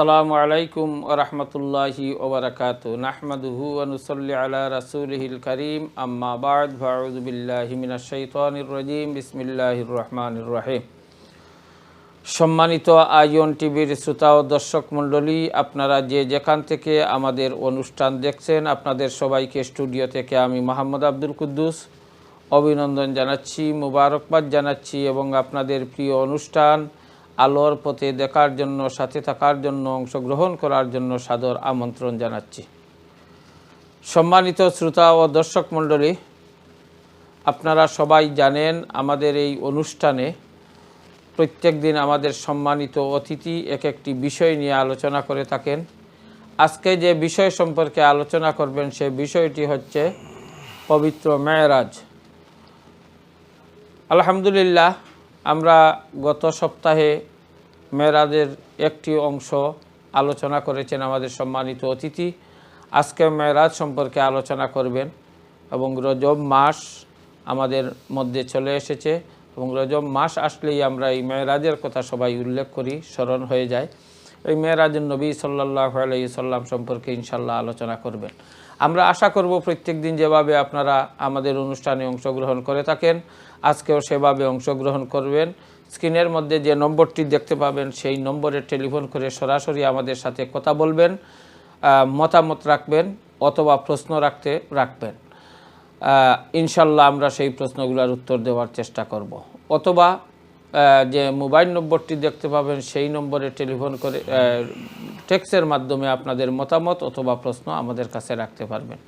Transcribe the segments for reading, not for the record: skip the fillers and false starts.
আসসালামু আলাইকুম ওয়া রাহমাতুল্লাহি ওয়া বারাকাতুহু নাহমাদুহু ওয়া নুসাল্লি আলা রাসূলিহিল কারীম আম্মা বা'দ ফাআউযু বিল্লাহি মিনাশ শাইতানির রাজীম বিসমিল্লাহির রহমানির রহিম। সম্মানিত আইয়ন টিভির শ্রোতা ও দর্শক মণ্ডলী, আপনারা যে যেখান থেকে আমাদের অনুষ্ঠান দেখছেন, আপনাদের সবাইকে স্টুডিও থেকে আমি মোহাম্মদ আব্দুল কুদ্দুস অভিনন্দন জানাচ্ছি, মুবারকবাদ জানাচ্ছি এবং আপনাদের প্রিয় অনুষ্ঠান আলোর পথে দেখার জন্য, সাথে থাকার জন্য, অংশগ্রহণ করার জন্য সাদর আমন্ত্রণ জানাচ্ছি। সম্মানিত শ্রোতা ও দর্শক মণ্ডলী, আপনারা সবাই জানেন আমাদের এই অনুষ্ঠানে প্রত্যেক দিন আমাদের সম্মানিত অতিথি এক একটি বিষয় নিয়ে আলোচনা করে থাকেন। আজকে যে বিষয় সম্পর্কে আলোচনা করবেন সে বিষয়টি হচ্ছে পবিত্র মেরাজ। আলহামদুলিল্লাহ, আমরা গত সপ্তাহে মেরাজের একটি অংশ আলোচনা করেছেন আমাদের সম্মানিত অতিথি। আজকে মেরাজ সম্পর্কে আলোচনা করবেন এবং রজব মাস আমাদের মধ্যে চলে এসেছে এবং রজব মাস আসলেই আমরা এই মেরাজের কথা সবাই উল্লেখ করি, স্মরণ হয়ে যায়। এই মেরাজের নবী সাল্লাল্লাহু আলাইহি সাল্লাম সম্পর্কে ইনশাল্লাহ আলোচনা করবেন। আমরা আশা করব প্রত্যেক দিন যেভাবে আপনারা আমাদের অনুষ্ঠানে অংশগ্রহণ করে থাকেন, আজকেও সেভাবে অংশগ্রহণ করবেন। স্ক্রিনের মধ্যে যে নম্বরটি দেখতে পাবেন সেই নম্বরে টেলিফোন করে সরাসরি আমাদের সাথে কথা বলবেন, মতামত রাখবেন অথবা প্রশ্ন রাখবেন। ইনশাল্লাহ আমরা সেই প্রশ্নগুলোর উত্তর দেওয়ার চেষ্টা করব। অথবা যে মোবাইল নম্বরটি দেখতে পাবেন সেই নম্বরে টেলিফোন করে টেক্সটের মাধ্যমে আপনাদের মতামত অথবা প্রশ্ন আমাদের কাছে রাখতে পারবেন।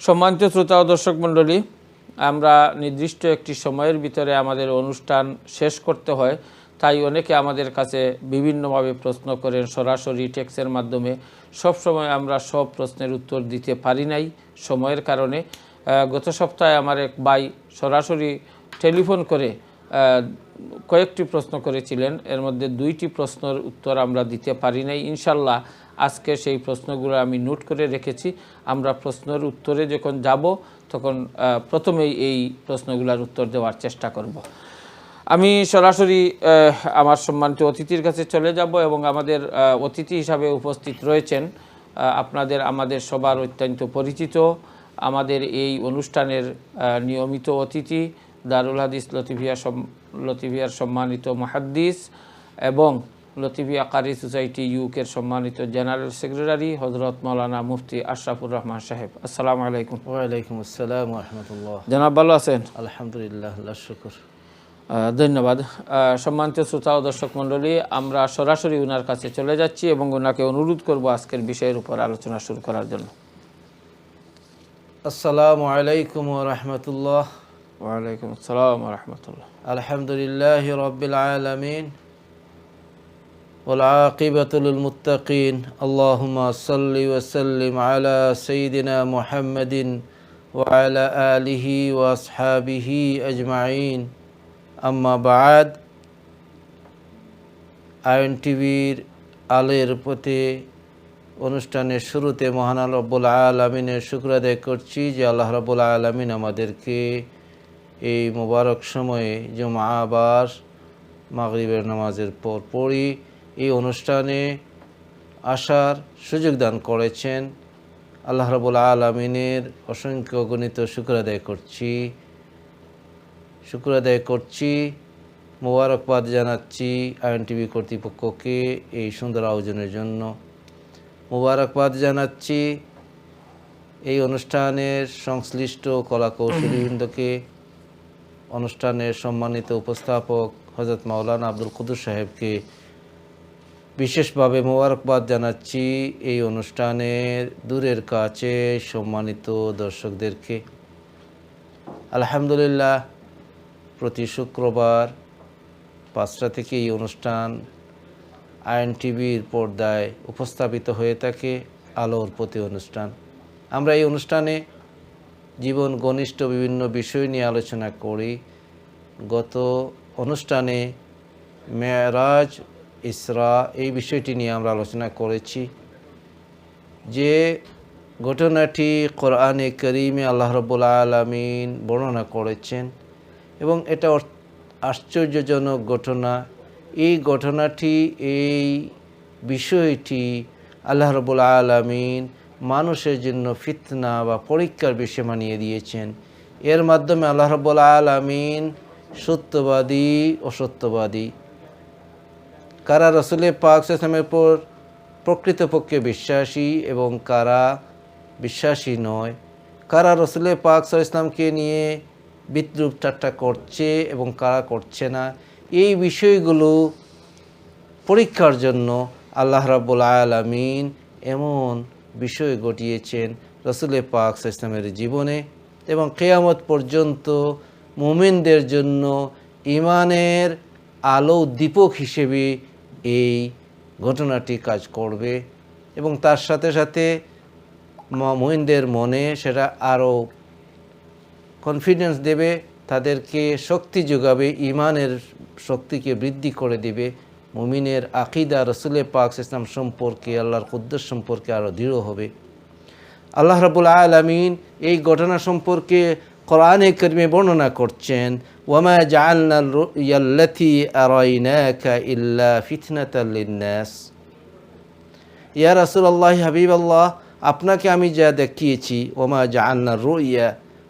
সম্মানিত শ্রোতা ও দর্শক মণ্ডলী, আমরা নির্দিষ্ট একটি সময়ের ভিতরে আমাদের অনুষ্ঠান শেষ করতে হয়, তাই অনেকে আমাদের কাছে বিভিন্নভাবে প্রশ্ন করেন সরাসরি টেক্সটের মাধ্যমে। সব সময় আমরা সব প্রশ্নের উত্তর দিতে পারি নাই সময়ের কারণে। গত সপ্তাহে আমার এক ভাই সরাসরি টেলিফোন করে কয়েকটি প্রশ্ন করেছিলেন, এর মধ্যে 2টি প্রশ্নের উত্তর আমরা দিতে পারি নাই। ইনশাল্লাহ আজকে সেই প্রশ্নগুলো আমি নোট করে রেখেছি। আমরা প্রশ্নের উত্তরে যখন যাব তখন প্রথমেই এই প্রশ্নগুলোর উত্তর দেওয়ার চেষ্টা করব। আমি সরাসরি আমার সম্মানিত অতিথির কাছে চলে যাব এবং আমাদের অতিথি হিসাবে উপস্থিত রয়েছেন আমাদের সবার অত্যন্ত পরিচিত, আমাদের এই অনুষ্ঠানের নিয়মিত অতিথি, দারুল হাদিস লতিফিয়ার সম্মানিত মুহাদ্দিস এবং লতিফিয়া কারি সোসাইটি ইউকের সম্মানিত জেনারেল সেক্রেটারি হযরত মাওলানা মুফতি আশরাফুর রহমান সাহেব। আসসালামু আলাইকুম। ওয়ালাইকুম আসসালাম ওয়া রাহমাতুল্লাহ। জনাব ভালো আছেন? আলহামদুলিল্লাহ, আল্লাহর শুকর। ধন্যবাদ। সম্মানিত শ্রোতা ও দর্শক মণ্ডলী, আমরা সরাসরি ওনার কাছে চলে যাচ্ছি এবং ওনাকে অনুরোধ করব আজকের বিষয়ের উপর আলোচনা শুরু করার জন্য। আসসালামু আলাইকুম ওয়া রাহমাতুল্লাহ। ওয়ালাইকুম আসসালাম ওয়া রাহমাতুল্লাহ। আলহামদুলিল্লাহি রাব্বিল আলামিন ওয়াল আকিবাতু লিল মুত্তাকিন। আল্লাহুম্মা সাল্লি ওয়া সাল্লিম আলা সাইয়্যিদিনা মুহাম্মাদিন ওয়া আলা আলিহি ওয়া আসহাবিহি আজমাইন। আম্মা বা'দ। আইন টিভির আলের পথে অনুষ্ঠানের শুরুতে মহান রব্বুল আলামিনের শুকর আদায় করছি যে আল্লাহ রব্বুল আলামিন আমাদেরকে এই মোবারক সময়ে জুমআবার মাগরিবের নামাজের পর পরই এই অনুষ্ঠানে আসার সুযোগ দান করেছেন। আল্লাহ রব্বুল আলামিনের অসংখ্য গণিত শুকর আদায় করছি, মোবারকবাদ জানাচ্ছি আইন টিভি কর্তৃপক্ষকে এই সুন্দর আয়োজনের জন্য। মোবারকবাদ জানাচ্ছি এই অনুষ্ঠানের সংশ্লিষ্ট কলাকৌশলীবৃন্দকে, অনুষ্ঠানের সম্মানিত উপস্থাপক হযরত মাওলানা আব্দুল কুদ্দুস সাহেবকে বিশেষভাবে মোবারকবাদ জানাচ্ছি এই অনুষ্ঠানের দূরের কাছে সম্মানিত দর্শকদেরকে। আলহামদুলিল্লাহ, প্রতি শুক্রবার 5টা থেকে এই অনুষ্ঠান আইন টিভির পর্দায় উপস্থাপিত হয়ে থাকে, আলোর প্রতি অনুষ্ঠান। আমরা এই অনুষ্ঠানে জীবন ঘনিষ্ঠ বিভিন্ন বিষয় নিয়ে আলোচনা করি। গত অনুষ্ঠানে মেরাজ, ইসরা এই বিষয়টি নিয়ে আমরা আলোচনা করেছি, যে ঘটনাটি কোরআনে কারীমে আল্লাহ রাব্বুল আলামিন বর্ণনা করেছেন এবং এটা আশ্চর্যজনক ঘটনা। এই ঘটনাটি এই বিষয়টি আল্লাহ রাব্বুল আলামিন মানুষের জন্য ফিতনা বা পরীক্ষার বিষয় বানিয়ে দিয়েছেন। এর মাধ্যমে আল্লাহ রাব্বুল আলামিন সত্যবাদী অসত্যবাদী, কারা রসুল পাক সাল্লাল্লাহু আলাইহি ওয়াসাল্লামের উপর প্রকৃতপক্ষে বিশ্বাসী এবং কারা বিশ্বাসী নয়, কারা রসুল পাক সাল্লাল্লাহু আলাইহি ওয়াসাল্লামকে নিয়ে বিদ্রূপ ঠাট্টা করছে এবং কারা করছে না, এই বিষয়গুলো পরীক্ষার জন্য আল্লাহ রাব্বুল আলামিন এমন বিষয় ঘটিয়েছেন রসুল পাক সাল্লাল্লাহু আলাইহি ওয়াসাল্লামের জীবনে, এবং কিয়ামত পর্যন্ত মুমিনদের জন্য ঈমানের আলো দীপক হিসেবে এই ঘটনাটি কাজ করবে, এবং তার সাথে সাথে মুমিনদের মনে সেটা আরও কনফিডেন্স দেবে, তাদেরকে শক্তি যোগাবে, ঈমানের শক্তিকে বৃদ্ধি করে দেবে, মুমিনের আকীদা রসুল পাক সাল্লাল্লাহু আলাইহি ওয়াসাল্লাম সম্পর্কে, আল্লাহর কুদ্দুস সম্পর্কে আরও দৃঢ় হবে। আল্লাহ রাব্বুল আলামিন এই ঘটনা সম্পর্কে কোরআনে কারিমে বর্ণনা করছেন, ওয়ামা জাআলনার রুয়াল্লাতী আরাইনাকা ইল্লা ফিতনাতাল লিন্নাস। ইয়া রাসূলুল্লাহ, হাবিবাল্লাহ, আপনাকে আমি যা দেখিয়েছি, ওয়ামা জাআলনার রুয়া,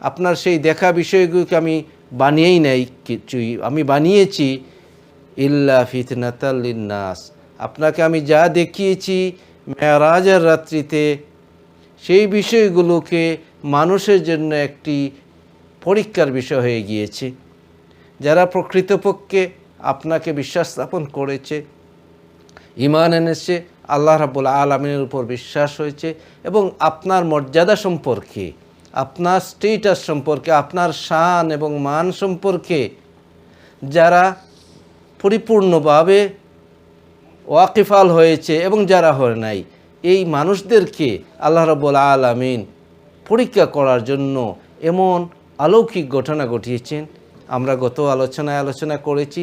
আপনার সেই দেখা বিষয়গুলোকে আমি বানিয়েই নাই কিছুই, আমি বানিয়েছি ইল্লা ফিতনাতাল লিন্নাস, আপনাকে আমি যা দেখিয়েছি মেরাজের রাত্রিতে, সেই বিষয়গুলোকে মানুষের জন্য একটি পরীক্ষার বিষয় হয়ে গিয়েছে। যারা প্রকৃতপক্ষে আপনাকে বিশ্বাস স্থাপন করেছে, ঈমান এনেছে, আল্লাহ রাব্বুল আলামিনের উপর বিশ্বাস হয়েছে, এবং আপনার মর্যাদা সম্পর্কে, আপনার স্টেটাস সম্পর্কে, আপনার শান এবং মান সম্পর্কে যারা পরিপূর্ণভাবে ওয়াকিফাল হয়েছে এবং যারা হয় নাই, এই মানুষদেরকে আল্লাহ রাব্বুল আলামিন পরীক্ষা করার জন্য এমন অলৌকিক ঘটনা ঘটিয়েছেন। আমরা গত আলোচনা করেছি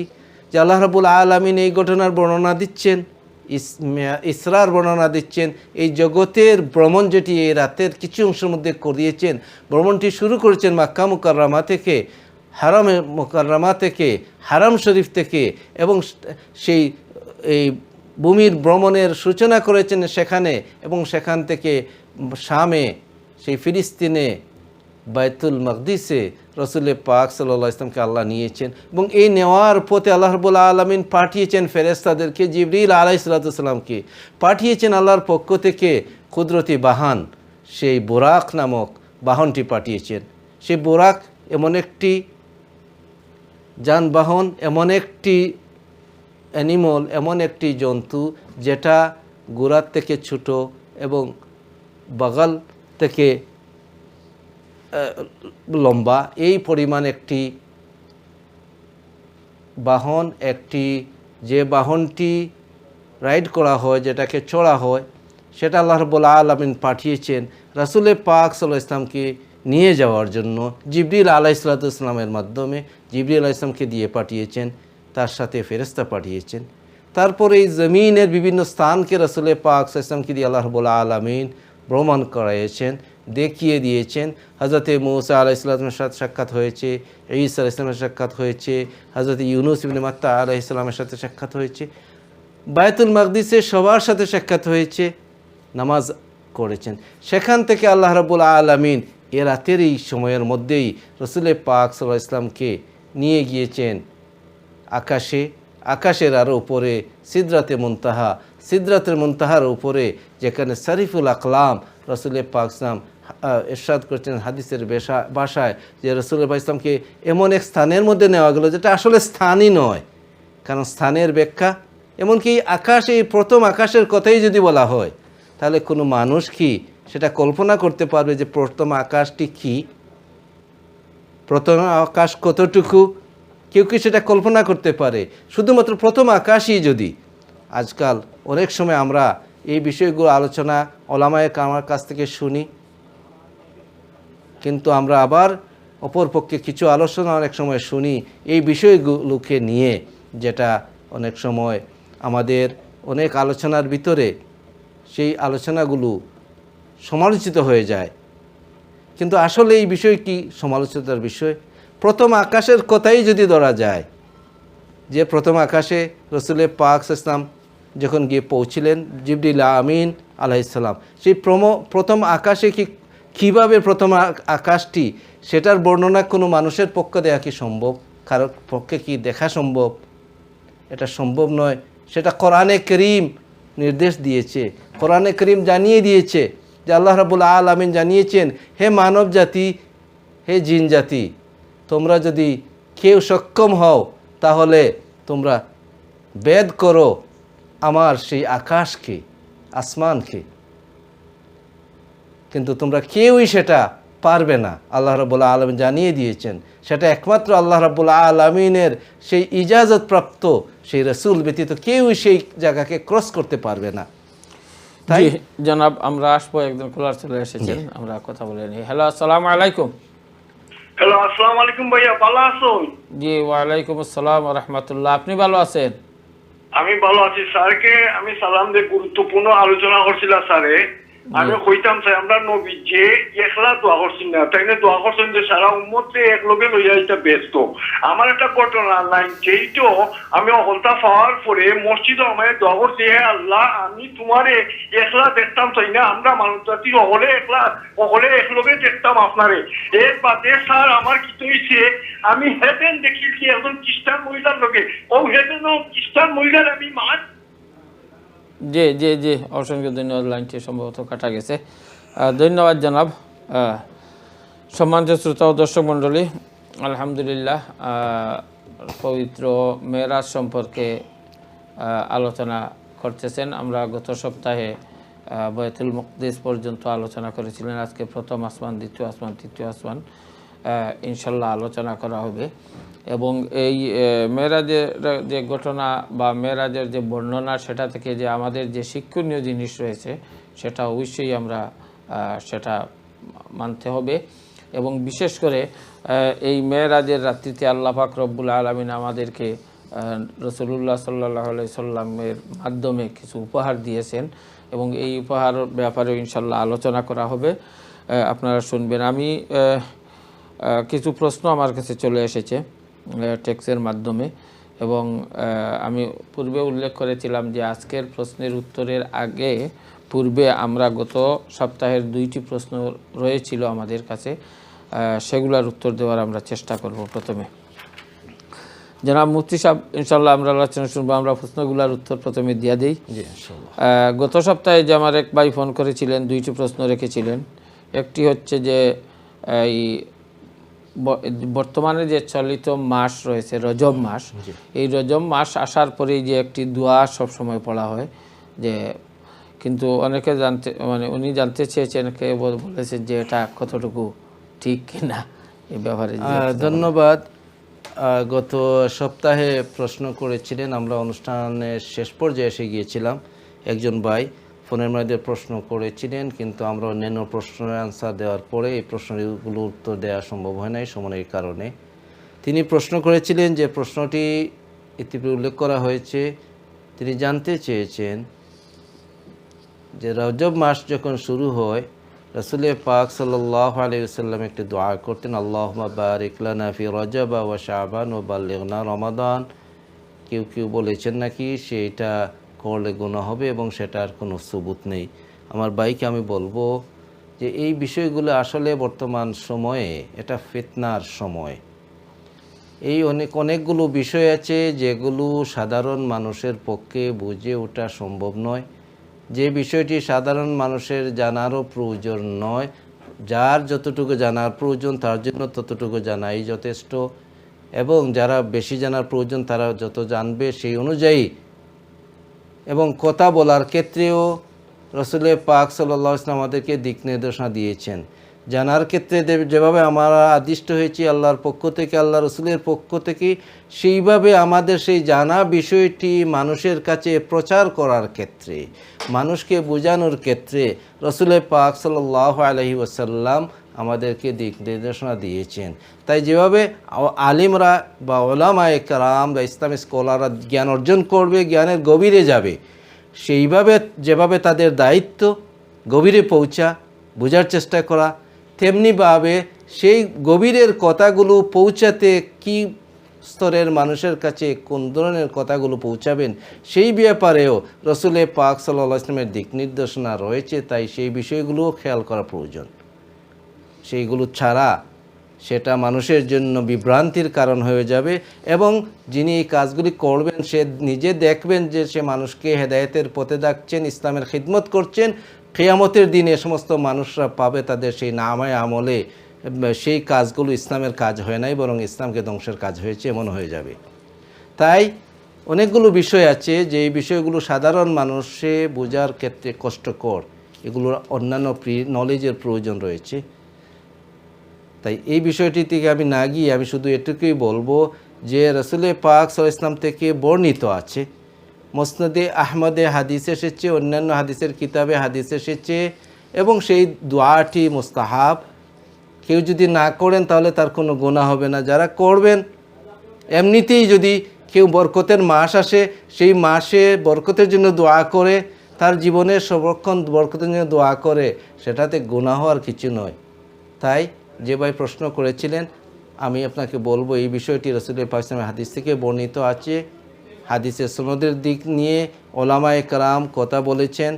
যে আল্লাহ রাব্বুল আলামিন এই ঘটনার বর্ণনা দিচ্ছেন, ইসরার বর্ণনা দিচ্ছেন, এই জগতের ভ্রমণ যেটি এই রাতের কিছু অংশের মধ্যে করিয়েছেন। ভ্রমণটি শুরু করেছেন মক্কা মুকাররমা থেকে, হারামে মুকাররমা থেকে, হারাম শরীফ থেকে, এবং সেই এই ভূমির ভ্রমণের সূচনা করেছেন সেখানে, এবং সেখান থেকে শামে, সেই ফিলিস্তিনে বাইতুল মাকদিসে রসুল পাক সাল্লাল্লাহু আলাইহি ওয়াসাল্লামকে আল্লাহ নিয়েছেন, এবং এই নেওয়ার পথে আল্লাহ রাব্বুল আলামিন পাঠিয়েছেন ফেরেশতাদেরকে, জিবরিল আলাইহিস সালামকে পাঠিয়েছেন আল্লাহর পক্ষ থেকে কুদরতি বাহন, সেই বুরাক নামক বাহনটি পাঠিয়েছেন। সেই বুরাক এমন একটি যানবাহন, এমন একটি অ্যানিমল, এমন একটি জন্তু যেটা গোড়ার থেকে ছোট এবং বাগাল থেকে লম্বা, এই পরিমাণ একটি বাহন, একটি যে বাহনটি রাইড করা হয়, যেটাকে চড়া হয়, সেটা আল্লাহ রাব্বুল আলামিন পাঠিয়েছেন রাসূল পাক সাল্লাল্লাহু আলাইহি ওয়াসাল্লামকে নিয়ে যাওয়ার জন্য জিবরিল আলাইহিস সালামের মাধ্যমে। জিবরিল আলাইহিস সালামকে দিয়ে পাঠিয়েছেন, তার সাথে ফেরেশতা পাঠিয়েছেন। তারপরে এই জমিনের বিভিন্ন স্থানকে রাসূল পাক সাল্লাল্লাহু আলাইহি ওয়াসাল্লামকে দিয়ে আল্লাহ রাব্বুল আলামিন ভ্রমণ করাইয়েছেন, দেখিয়ে দিয়েছেন। হযরতে মূসা আলাইহিস সালামের সাথে সাক্ষাৎ হয়েছে, ঈসা আলাইহিস সালামের সাক্ষাৎ হয়েছে, হযরতে ইউনূস ইবনে মাত্তা আলাইহিস সালামের সাথে সাক্ষাৎ হয়েছে, বাইতুল মাকদিসে সবার সাথে সাক্ষাৎ হয়েছে, নামাজ করেছেন। সেখান থেকে আল্লাহ রাব্বুল আলামিন এ রাতের এই সময়ের মধ্যেই রাসূল পাক সাল্লাল্লাহু আলাইহি ওয়াসাল্লামকে নিয়ে গিয়েছেন আকাশে, আকাশের আরও উপরে সিদরাতে মুনতাহা, সিদরাতের মুনতাহার উপরে যেখানে শরীফুল আকলাম রাসূল পাক সাল্লাল্লাহু ইরশাদ করছেন হাদিসের ভাষায় যে রাসূল পাক ইসলামকে এমন এক স্থানের মধ্যে নেওয়া গেল যেটা আসলে স্থানই নয়, কারণ স্থানের ব্যাখ্যা, এমনকি আকাশ, এই প্রথম আকাশের কথাই যদি বলা হয় তাহলে কোনো মানুষ কি সেটা কল্পনা করতে পারবে যে প্রথম আকাশটি কি, প্রথম আকাশ কতটুকু? কেউ কি সেটা কল্পনা করতে পারে? শুধুমাত্র প্রথম আকাশই যদি, আজকাল অনেক সময় আমরা এই বিষয়গুলো আলোচনা ওলামায়ে কারামের কাছ থেকে শুনি, কিন্তু আমরা আবার অপরপক্ষে কিছু আলোচনা অনেক সময় শুনি এই বিষয়গুলোকে নিয়ে, যেটা অনেক সময় আমাদের অনেক আলোচনার ভিতরে সেই আলোচনাগুলো সমালোচিত হয়ে যায়। কিন্তু আসলে এই বিষয় কি সমালোচিতার বিষয়? প্রথম আকাশের কথাই যদি ধরা যায়, যে প্রথম আকাশে রাসূল পাক সাল্লাল্লাহু আলাইহি ওয়াসাল্লাম যখন গিয়ে পৌঁছিলেন জিবরিল আমিন আলাইহিসসালাম, সেই প্রথম আকাশে কীভাবে প্রথম আকাশটি, সেটার বর্ণনা কোনো মানুষের পক্ষে দেওয়া কি সম্ভব? কারোর পক্ষে কি দেখা সম্ভব? এটা সম্ভব নয়। সেটা কোরআনে করিম নির্দেশ দিয়েছে, কোরআনে করিম জানিয়ে দিয়েছে যে আল্লাহ রাব্বুল আলামিন জানিয়েছেন, হে মানব জাতি, হে জিন জাতি, তোমরা যদি কেউ সক্ষম হও তাহলে তোমরা বেদ করো আমার সেই আকাশকে, আসমানকে, কিন্তু তোমরা কেউই সেটা পারবে না। আল্লাহ রাব্বুল আলামিন জানিয়ে দিয়েছেন সেটা একমাত্র আল্লাহ রাব্বুল আলামিনের সেই ইজাজত প্রাপ্ত সেই রাসূল ব্যতীত কেউই সেই জায়গাকে ক্রস করতে পারবে না। জি জনাব, আমরা আসবো, একজন কলার চলে এসেছেন, আমরা কথা বলে নিই। হ্যালো, আসসালামু আলাইকুম। হ্যালো, আসসালামু আলাইকুম ভাইয়া, ভালো আছেন? জি ওয়ালাইকুম আসসালাম ওয়া রাহমাতুল্লাহ, আপনি ভালো আছেন? আমি ভালো আছি। স্যারকে আমি সালাম দিয়ে গুরুত্বপূর্ণ আলোচনা করছিলাম স্যারে। আমি কইতাম স্যার, আমরা নবী যে একলা দোয়া করছি না, তাই না দোয়া করছেন যে সারা উম্মতকে এক লগে লইয়া এটা ব্যস্ত। আমার একটা ঘটনা নাই, যেইটো আমি অকলতা পাওয়ার পরে মসজিদে আমায় দোয়া করছি, হে আল্লাহ আমি তোমারে একলা দেখতাম, তাই না আমরা মানুষ জাতির অকলে একলা অকলে এক লগে দেখতাম আপনারে। এর বাদে স্যার আমার কি হয়েছে, আমি হেতেন দেখিছি একজন খ্রিস্টান মহিলার লগে, ও হেতেন খ্রিস্টান মহিলার আমি মাছ। জি জি জি, অসংখ্য ধন্যবাদ, লাইনটি সম্ভবত কাটা গেছে। ধন্যবাদ জনাব। সম্মানিত শ্রোতা ও দর্শক মণ্ডলী, আলহামদুলিল্লাহ পবিত্র মেরাজ সম্পর্কে আলোচনা করতেছেন। আমরা গত সপ্তাহে বাইতুল মুকদ্দিস পর্যন্ত আলোচনা করেছিলেন। আজকে প্রথম আসমান, দ্বিতীয় আসমান, তৃতীয় আসমান ইনশাল্লাহ আলোচনা করা হবে। এবং এই মেরাজের যে ঘটনা বা মেরাজের যে বর্ণনা, সেটা থেকে যে আমাদের যে শিক্ষণীয় জিনিস রয়েছে সেটা অবশ্যই আমরা সেটা মানতে হবে। এবং বিশেষ করে এই মেরাজের রাত্রিতে আল্লাহ পাক রব্বুল আলামিন আমাদেরকে রাসূলুল্লাহ সাল্লাল্লাহু আলাইহি সাল্লামের মাধ্যমে কিছু উপহার দিয়েছেন, এবং এই উপহার ব্যাপারে ইনশাল্লাহ আলোচনা করা হবে, আপনারা শুনবেন। আমি কিছু প্রশ্ন আমার কাছে চলে এসেছে টেক্সের মাধ্যমে, এবং আমি পূর্বে উল্লেখ করেছিলাম যে আজকের প্রশ্নের উত্তরের আগে পূর্বে আমরা গত সপ্তাহের 2টি প্রশ্ন রয়েছিল আমাদের কাছে, সেগুলোর উত্তর দেওয়ার আমরা চেষ্টা করব। প্রথমে জনাব মুফতি সাহেব, ইনশাল্লাহ আমরা আলোচনা শুনবো, আমরা প্রশ্নগুলোর উত্তর প্রথমে দিয়ে দিই। গত সপ্তাহে যে আমার এক ভাই ফোন করেছিলেন, 2টি প্রশ্ন রেখেছিলেন। একটি হচ্ছে যে এই বর্তমানে যে চলিত মাস রয়েছে রজব মাস, এই রজব মাস আসার পরেই যে একটি দোয়া সব সময় পড়া হয়, যে কিন্তু অনেকে উনি জানতে চেয়েছেন, কে বলেছেন যে এটা কতটুকু ঠিক কিনা এই ব্যাপারে। ধন্যবাদ। গত সপ্তাহে প্রশ্ন করেছিলেন, আমরা অনুষ্ঠানের শেষ পর্যায়ে এসে গিয়েছিলাম। একজন ভাই ফোনের মধ্যে প্রশ্ন করেছিলেন, কিন্তু আমরা অন্যান্য প্রশ্নের আনসার দেওয়ার পরে এই প্রশ্নগুলোর উত্তর দেওয়া সম্ভব হয় নাই সময়ের কারণে। তিনি প্রশ্ন করেছিলেন, যে প্রশ্নটি ইতিপূর্বে উল্লেখ করা হয়েছে, তিনি জানতে চেয়েছেন যে রজব মাস যখন শুরু হয় রাসূল পাক সাল্লাল্লাহু আলাইহি ওয়াসাল্লাম একটি দোয়া করতেন, আল্লাহুম্মা বারিক লানা ফি রজব ওয়া শাবান ওয়া বাল্লিগনা রমাদান। কেউ কেউ বলেছেন নাকি সেটা করলে গুনাহ হবে, এবং সেটার কোনো সুবুত নেই। আমার ভাইকে আমি বলবো যে এই বিষয়গুলো আসলে বর্তমান সময়ে এটা ফিতনার সময়। এই অনেকগুলো বিষয় আছে যেগুলো সাধারণ মানুষের পক্ষে বুঝে ওঠা সম্ভব নয়, যে বিষয়টি সাধারণ মানুষের জানারও প্রয়োজন নয়। যার যতটুকু জানার প্রয়োজন তার জন্য ততটুকু জানাই যথেষ্ট, এবং যারা বেশি জানার প্রয়োজন তারা যত জানবে সেই অনুযায়ী। এবং কথা বলার ক্ষেত্রেও রাসূল পাক সাল্লাল্লাহু আলাইহি ওয়াসাল্লাম আমাদেরকে দিক নির্দেশনা দিয়েছেন। জানার ক্ষেত্রে যেভাবে আমরা আদিষ্ট হয়েছি আল্লাহর পক্ষ থেকে, আল্লাহ রসুলের পক্ষ থেকে, সেইভাবে আমাদের সেই জানা বিষয়টি মানুষের কাছে প্রচার করার ক্ষেত্রে, মানুষকে বোঝানোর ক্ষেত্রে রাসূল পাক সাল্লাল্লাহু আলাইহি ওয়াসাল্লাম আমাদেরকে দিক নির্দেশনা দিয়েছেন। তাই যেভাবে আলিমরা বা উলামায়ে কেরাম বা ইসলামী স্কলাররা জ্ঞান অর্জন করবে, জ্ঞানের গভীরে যাবে, সেইভাবে যেভাবে তাদের দায়িত্ব গভীরে পৌঁছা, বোঝার চেষ্টা করা, তেমনিভাবে সেই গভীরের কথাগুলো পৌঁছাতে কি স্তরের মানুষের কাছে কোন ধরনের কথাগুলো পৌঁছাবেন সেই ব্যাপারেও রসুলের পাক সাল্লাল্লাহু আলাইহি ওয়াসাল্লামের দিক নির্দেশনা রয়েছে। তাই সেই বিষয়গুলোও খেয়াল করা প্রয়োজন। সেইগুলো ছাড়া সেটা মানুষের জন্য বিভ্রান্তির কারণ হয়ে যাবে এবং যিনি এই কাজগুলি করবেন সে নিজে দেখবেন যে সে মানুষকে হেদায়েতের পথে ডাকছেন, ইসলামের খিদমত করছেন। কিয়ামতের দিনে সমস্ত মানুষরা পাবে তাদের সেই নামায়ে আমলে সেই কাজগুলো ইসলামের কাজ হয় নাই, বরং ইসলামকে ধ্বংসের কাজ হয়েছে এমন হয়ে যাবে। তাই অনেকগুলো বিষয় আছে যে এই বিষয়গুলো সাধারণ মানুষে বোঝার ক্ষেত্রে কষ্টকর, এগুলোর অন্যান্য নলেজের প্রয়োজন রয়েছে। তাই এই বিষয়টি থেকে আমি না গিয়ে আমি শুধু এটুকুই বলবো যে রাসূলে পাক সাল্লাল্লাহু আলাইহি ওয়াসাল্লাম থেকে বর্ণিত আছে, মুসনাদে আহমদে হাদিস এসেছে, অন্যান্য হাদিসের কিতাবে হাদিস এসেছে এবং সেই দোয়াটি মুস্তাহাব। কেউ যদি না করেন তাহলে তার কোনো গুনাহ হবে না। যারা করবেন এমনিতেই যদি কেউ বরকতের মাস আসে সেই মাসে বরকতের জন্য দোয়া করে, তার জীবনের সর্বক্ষণ বরকতের জন্য দোয়া করে, সেটাতে গুনাহ আর কিছু নয়। তাই যে ভাই প্রশ্ন করেছিলেন আমি আপনাকে বলবো এই বিষয়টি রাসূলের পাক সাল্লাল্লাহু আলাইহি ওয়াসাল্লামের হাদিস থেকে বর্ণিত আছে। হাদিসের সনদের দিক নিয়ে ওলামায়ে কেরাম কথা বলেছেন।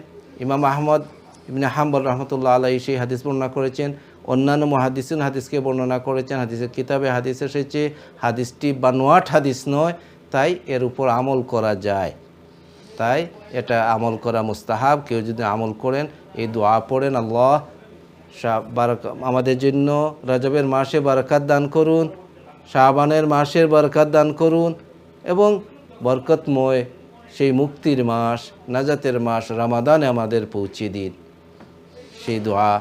ইমাম আহমদ ইবনে হাম্বল রহমতুল্লাহ আলাইহি সেই হাদিস বর্ণনা করেছেন, অন্যান্য মুহাদ্দিসিন হাদিসকে বর্ণনা করেছেন। হাদিসের কিতাবে হাদিস এসেছে, হাদিসটি বানোয়াট হাদিস নয়, তাই এর উপর আমল করা যায়। তাই এটা আমল করা মুস্তাহাব। কেউ যদি আমল করেন, এই দোয়া পড়েন, আল্লাহ আমাদের জন্য রজবের মাসে বরকত দান করুন, শাবানের মাসের বরকত দান করুন এবং বরকতময় সেই মুক্তির মাস, নাজাতের মাস রমাদানে আমাদের পৌঁছে দিন। সেই দোয়া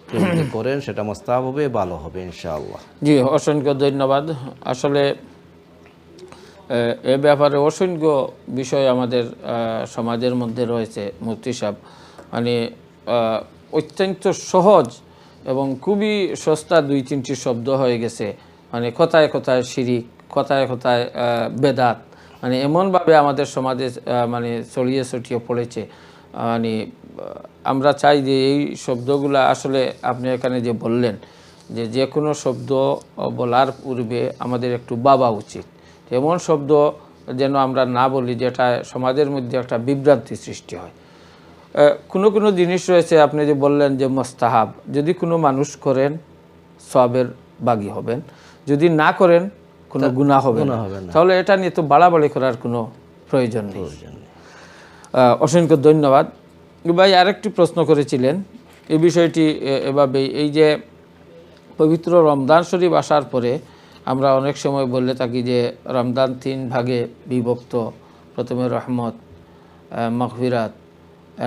কেউ যদি করেন সেটা মুস্তাহাব হবে, ভালো হবে ইনশাআল্লাহ। জি, অসংখ্য ধন্যবাদ। আসলে এ ব্যাপারে অসংখ্য বিষয় আমাদের সমাজের মধ্যে রয়েছে মুফতি সাহেব, মানে অত্যন্ত সহজ এবং খুবই সস্তা 2-3টি শব্দ হয়ে গেছে, মানে কথায় কথায় শিরিক, কথায় কথায় বেদাত, মানে এমনভাবে আমাদের সমাজে মানে ছড়িয়ে ছড়িয়ে পড়েছে। মানে আমরা চাই যে এই শব্দগুলো আসলে আপনি এখানে যে বললেন যে যে কোনো শব্দ বলার পূর্বে আমাদের একটু ভাবা উচিত, এমন শব্দ যেন আমরা না বলি যেটা সমাজের মধ্যে একটা বিভ্রান্তি সৃষ্টি হয়। কোনো কোনো জিনিস রয়েছে আপনি যে বললেন যে মুস্তাহাব, যদি কোনো মানুষ করেন সওয়াবের ভাগী হবেন, যদি না করেন কোনো গুনাহ হবে না। তাহলে এটা নিয়ে তো বাড়াবাড়ি করার কোনো প্রয়োজন নেই। অসংখ্য ধন্যবাদ ভাই। আরেকটি প্রশ্ন করেছিলেন এই বিষয়টি এভাবেই, এই যে পবিত্র রমজান শরীফ আসার পরে আমরা অনেক সময় বললে থাকি যে রমজান 3 ভাগে বিভক্ত, প্রথমে রহমত, মাগফিরাত,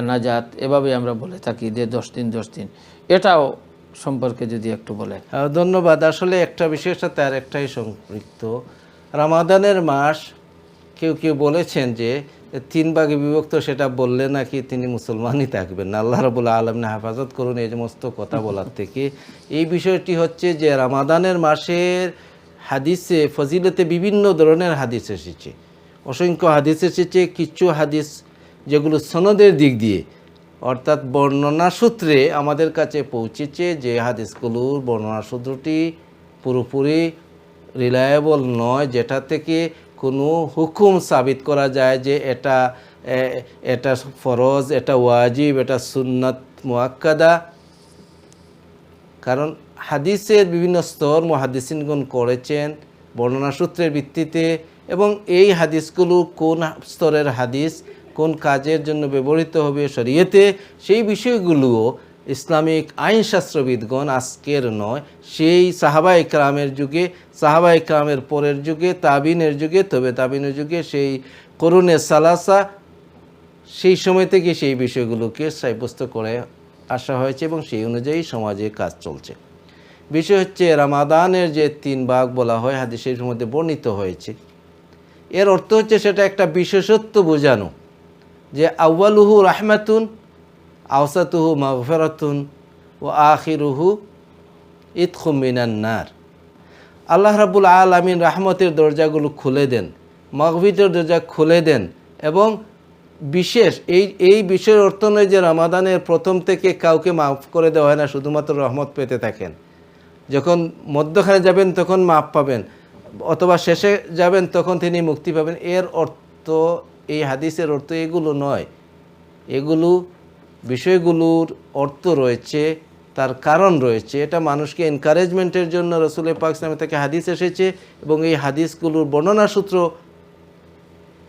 নাজাত, এভাবে আমরা বলে থাকি যে 10 দিন 10 দিন, এটাও সম্পর্কে যদি একটু বলেন। ধন্যবাদ। আসলে একটা বিষয়ের সাথে আর একটাই সম্পৃক্ত। রমাদানের মাস কেউ কেউ বলেছেন যে 3 ভাগে বিভক্ত, সেটা বললে নাকি তিনি মুসলমানই থাকবেন না। আল্লাহ রাব্বুল আলামিন হেফাজত করুন এই সমস্ত কথা বলার থেকে। এই বিষয়টি হচ্ছে যে রমাদানের মাসের হাদিসে ফজিলতে বিভিন্ন ধরনের হাদিস এসেছে, অসংখ্য হাদিস এসেছে। কিছু হাদিস যেগুলো সনদের দিক দিয়ে অর্থাৎ বর্ণনা সূত্রে আমাদের কাছে পৌঁছেছে, যে হাদিসগুলোর বর্ণনা সূত্রটি পুরোপুরি রিলায়েবল নয়, যেটা থেকে কোনো হুকুম সাবিত করা যায় যে এটা ফরজ, এটা ওয়াজিব, এটা সুন্নাত মুআক্কাদা। কারণ হাদিসের বিভিন্ন স্তর মুহাদ্দিসিনগণ করেছেন বর্ণনা সূত্রের ভিত্তিতে, এবং এই হাদিসগুলো কোন স্তরের হাদিস, কোন কাজের জন্য ব্যবহৃত হবে শরীয়তে, সেই বিষয়গুলোও ইসলামিক আইনশাস্ত্রবিদগণ আজকের নয়, সেই সাহাবা ইকরামের যুগে, সাহাবা ইকরামের পরের যুগে, তাবিনের যুগে, তবে তাবিনের যুগে, সেই করুনে সালাসা, সেই সময় থেকে সেই বিষয়গুলোকে সাব্যস্ত করে আসা হয়েছে এবং সেই অনুযায়ী সমাজে কাজ চলছে। বিষয় হচ্ছে রমাদানের যে 3 ভাগ বলা হয় হাদিসের মধ্যে বর্ণিত হয়েছে, এর অর্থ হচ্ছে সেটা একটা বিশেষত্ব বোঝানো, যে আউয়ালুহু রাহমাতুন, আওসাতুহু মাগফিরাতুন ও আখিরুহু ইতখুম মিনান নার। আল্লাহ রাব্বুল আলামিন রহমতের দরজাগুলো খুলে দেন, মাগফিরাতের দরজা খুলে দেন, এবং বিশেষ এই বিষয়ের অর্থ নয় যে রমাদানের প্রথম থেকে কাউকে মাফ করে দেওয়া হয় না, শুধুমাত্র রহমত পেতে থাকেন, যখন মধ্যখানে যাবেন তখন মাফ পাবেন। অথবা শেষে যাবেন তখন তিনি মুক্তি পাবেন, এর অর্থ, এই হাদিসের অর্থ এগুলো নয়। এগুলো বিষয়গুলোর অর্থ রয়েছে, তার কারণ রয়েছে। এটা মানুষকে এনকারেজমেন্টের জন্য রাসূল পাক সাল্লাল্লাহু আলাইহি ওয়াসাল্লাম থেকে হাদিস এসেছে, এবং এই হাদিসগুলোর বর্ণনা সূত্র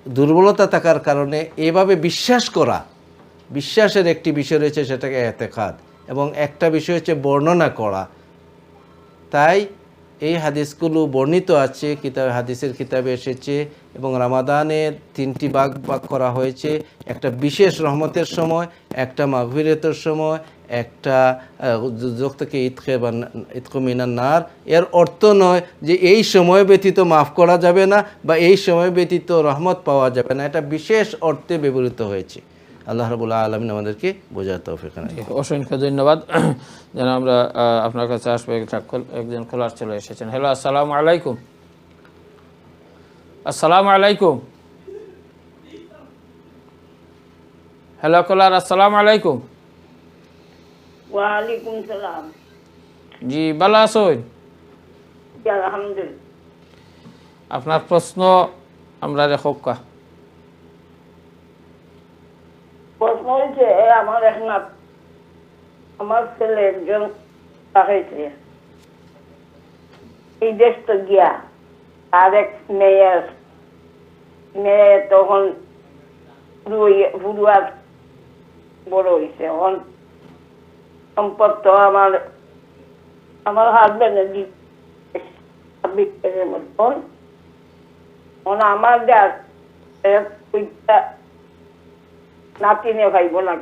দুর্বলতা থাকার কারণে এভাবে বিশ্বাস করা, বিশ্বাসের একটি বিষয় রয়েছে, সেটাকে এতেকাদ, এবং একটা বিষয় হচ্ছে বর্ণনা করা। তাই এই হাদিসগুলো বর্ণিত আছে হাদিসের কিতাবে এসেছে, এবং রামাদানের 3টি ভাগ করা হয়েছে। একটা বিশেষ রহমতের সময়, একটা মাগফিরাতের সময়, একটা দুজখ থেকে ইতকু মিনান নার। এর অর্থ নয় যে এই সময় ব্যতীত মাফ করা যাবে না বা এই সময় ব্যতীত রহমত পাওয়া যাবে না, এটা বিশেষ অর্থে ব্যবহৃত হয়েছে। আল্লাহ রাব্বুল আলামিন আমাদেরকে বোঝার তৌফিক দান করুন। অসংখ্য ধন্যবাদ। যেন আমরা আপনার কাছে আসবো, একজন কলার চলে এসেছেন। হ্যালো, আসসালামু আলাইকুম। আসসালামু আলাইকুম। হ্যালো কলার, আসসালামু আলাইকুম। ওয়ালাইকুম সালাম। জি, ভালো আছেন? আলহামদুলিল্লাহ। আপনার প্রশ্ন আমরা রেখা। প্রশ্ন হয়েছে, আমার ছেলে একজন হয়েছে এই দেশ তো গিয়া, আর এক মেয়ে তখন ফুরুয়ার বড় হয়েছে। এখন সম্পদ তো আমার হাজবেন্ডের মতন, আমার নাতিনে ভাইব না।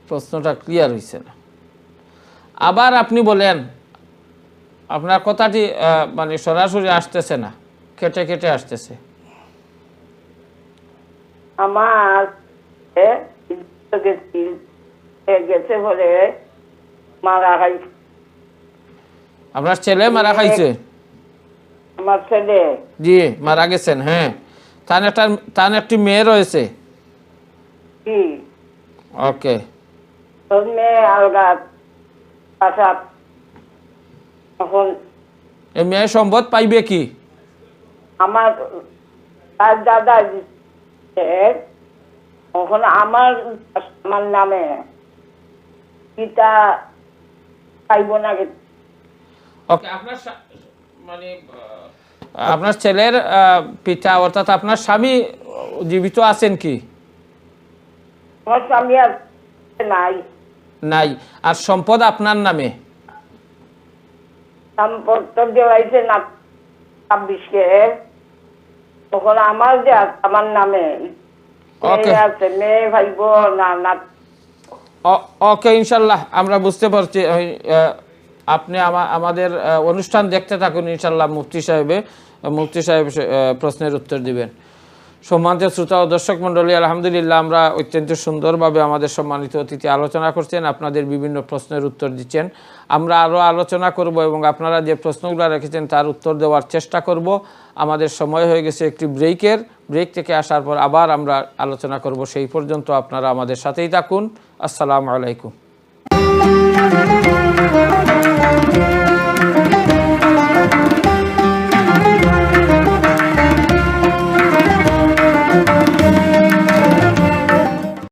প্রশ্নটা ক্লিয়ার হয়েছে না, আবার আপনি বলেন। আপনার কথাটি মানে সরাসরি আসতেছে না, কেটে কেটে আসতেছে। আমার গেছে বলে মারা খাইছে। আপনার ছেলে মারা খাইছে? আমার ছেলে জি, মারা গেছেন। হ্যাঁ, তার একটি মেয়ে রয়েছে। কি ওকে। মেয়ে আলগা বাসা। এখন এই মেয়ে সম্পদ পাইবে কি? আমার তার দাদা এখন আমার নামে পিতা পাইব না। ওকে, মানে আপনার ছেলের পিতা অর্থাৎ আপনার স্বামী জীবিত আছেন কি? আমার স্বামী আর নাই। নাই। আর সম্পদ আপনার নামে? সম্পদ তো দেওয়াইছে না 26-কে, তখন আমার যে আমার নামে আছে, মেয়ে ভাইব না। ওকে, ইনশাল্লাহ আমরা বুঝতে পারছি। আপনি আমাদের অনুষ্ঠান দেখতে থাকুন, ইনশাল্লাহ মুফতি সাহেব প্রশ্নের উত্তর দিবেন। সম্মানিত শ্রোতা ও দর্শক মণ্ডলী, আলহামদুলিল্লাহ আমরা অত্যন্ত সুন্দরভাবে আমাদের সম্মানিত অতিথি আলোচনা করছেন, আপনাদের বিভিন্ন প্রশ্নের উত্তর দিচ্ছেন। আমরা আরও আলোচনা করব এবং আপনারা যে প্রশ্নগুলো রেখেছেন তার উত্তর দেওয়ার চেষ্টা করব। আমাদের সময় হয়ে গেছে একটি ব্রেক থেকে আসার পর আবার আমরা আলোচনা করব। সেই পর্যন্ত আপনারা আমাদের সাথেই থাকুন। আসসালামু আলাইকুম।